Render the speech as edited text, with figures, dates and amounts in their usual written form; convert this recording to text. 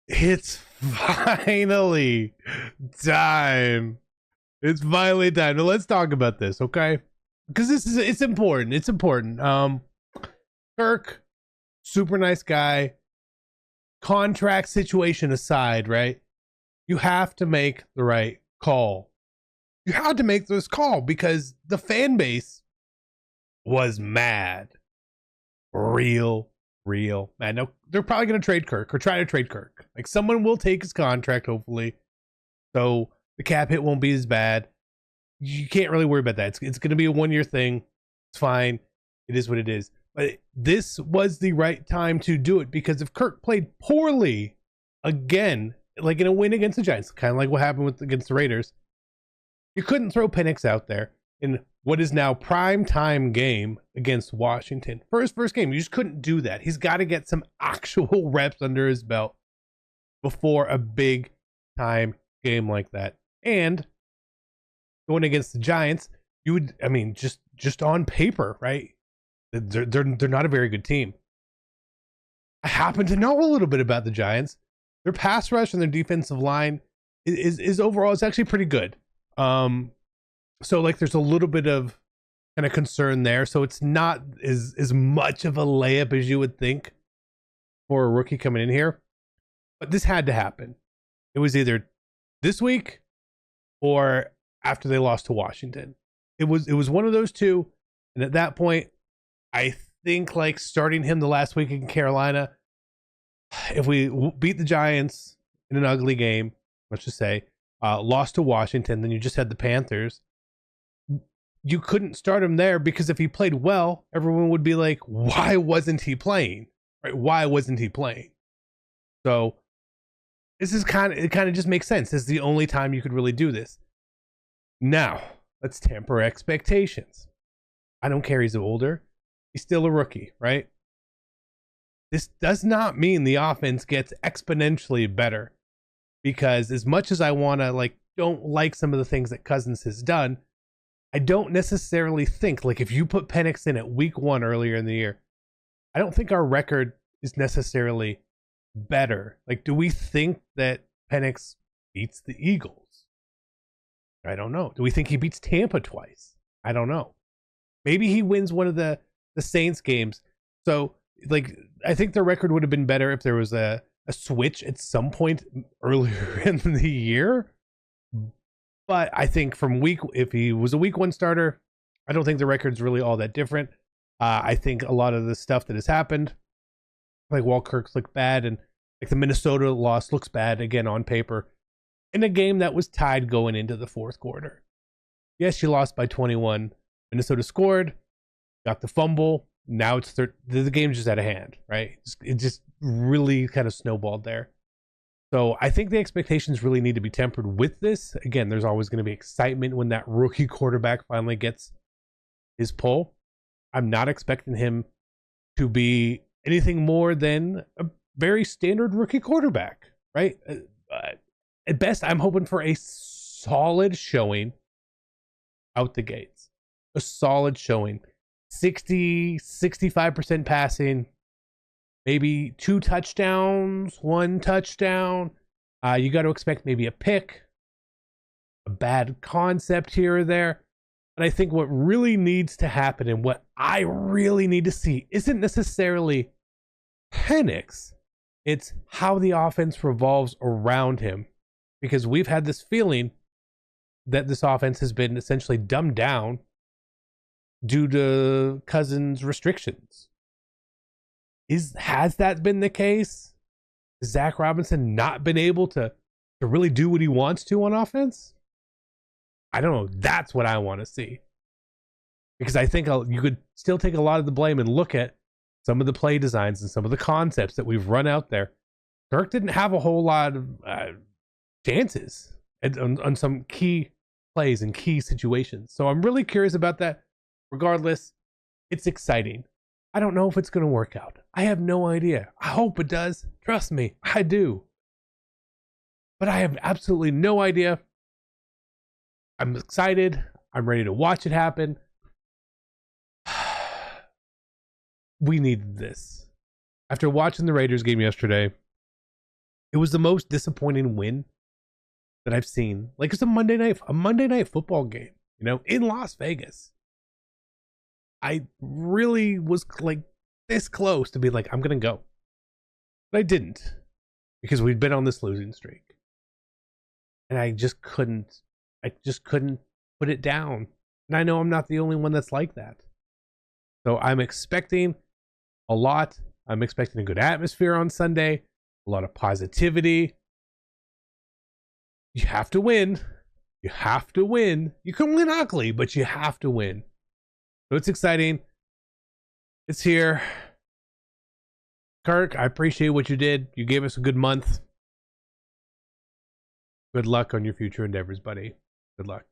It's finally time. It's finally time. Now let's talk about this, okay? Because it's important. It's important. Kirk, super nice guy. Contract situation aside, right? You have to make the right call. You had to make this call because the fan base was mad. Real mad. Now they're probably gonna trade Kirk or try to trade Kirk. Like someone will take his contract, hopefully. So the cap hit won't be as bad. You can't really worry about that. It's going to be a 1 year thing. It's fine. It is what it is. But this was the right time to do it because if Kirk played poorly again, like in a win against the Giants, kind of like what happened against the Raiders, you couldn't throw Penix out there in what is now prime time game against Washington. For his first game, you just couldn't do that. He's got to get some actual reps under his belt before a big time game like that. And going against the Giants, you would, I mean, just on paper, right? They're not a very good team. I happen to know a little bit about the Giants. Their pass rush and their defensive line is overall, it's actually pretty good. So like there's a little bit of kind of concern there. So it's not as much of a layup as you would think for a rookie coming in here. But this had to happen. It was either this week or after they lost to Washington. It was one of those two. And at that point, I think like starting him the last week in Carolina, if we beat the Giants in an ugly game, let's just say, lost to Washington, then you just had the Panthers. You couldn't start him there because if he played well, everyone would be like, why wasn't he playing? Right? Why wasn't he playing? So this is it kind of just makes sense. This is the only time you could really do this. Now, let's temper expectations. I don't care he's older. He's still a rookie, right? This does not mean the offense gets exponentially better because as much as I want to don't like some of the things that Cousins has done, I don't necessarily think if you put Penix in at week 1 earlier in the year, I don't think our record is necessarily better. Do we think that Penix beats the Eagles? I don't know. Do we think he beats Tampa twice? I don't know. Maybe he wins one of the Saints games. So I think the record would have been better if there was a switch at some point earlier in the year. But I think if he was a week 1 starter, I don't think the record's really all that different. I think a lot of the stuff that has happened, like Kirk's looked bad, and the Minnesota loss looks bad again on paper in a game that was tied going into the fourth quarter. Yes, you lost by 21. Minnesota scored, got the fumble. Now it's the game's just out of hand, right? It just really kind of snowballed there. So I think the expectations really need to be tempered with this. Again, there's always going to be excitement when that rookie quarterback finally gets his pull. I'm not expecting him to be anything more than a very standard rookie quarterback, right? At best, I'm hoping for a solid showing out the gates. A solid showing. 65% passing, maybe 2 touchdowns, 1 touchdown. You got to expect maybe a pick, a bad concept here or there. But I think what really needs to happen and what I really need to see isn't necessarily Penix. It's how the offense revolves around him. Because we've had this feeling that this offense has been essentially dumbed down due to Cousins' restrictions. Has that been the case? Has Zach Robinson not been able to really do what he wants to on offense? I don't know. That's what I want to see. Because I think you could still take a lot of the blame and look at some of the play designs and some of the concepts that we've run out there. Kirk didn't have a whole lot of chances on some key plays and key situations. So I'm really curious about that. Regardless, it's exciting. I don't know if it's going to work out. I have no idea. I hope it does. Trust me, I do. But I have absolutely no idea. I'm excited. I'm ready to watch it happen. We needed this. After watching the Raiders game yesterday, It was the most disappointing win that I've seen. Like, it's a Monday night football game, you know, in Las Vegas. I really was like this close to be like, I'm gonna go, but I didn't, because we'd been on this losing streak, and I just couldn't put it down. And I know I'm not the only one that's like that. So I'm expecting a lot. I'm expecting a good atmosphere on Sunday, a lot of positivity. You have to win. You have to win. You can win ugly, but you have to win. So it's exciting. It's here. Kirk, I appreciate what you did. You gave us a good month. Good luck on your future endeavors, buddy. Good luck.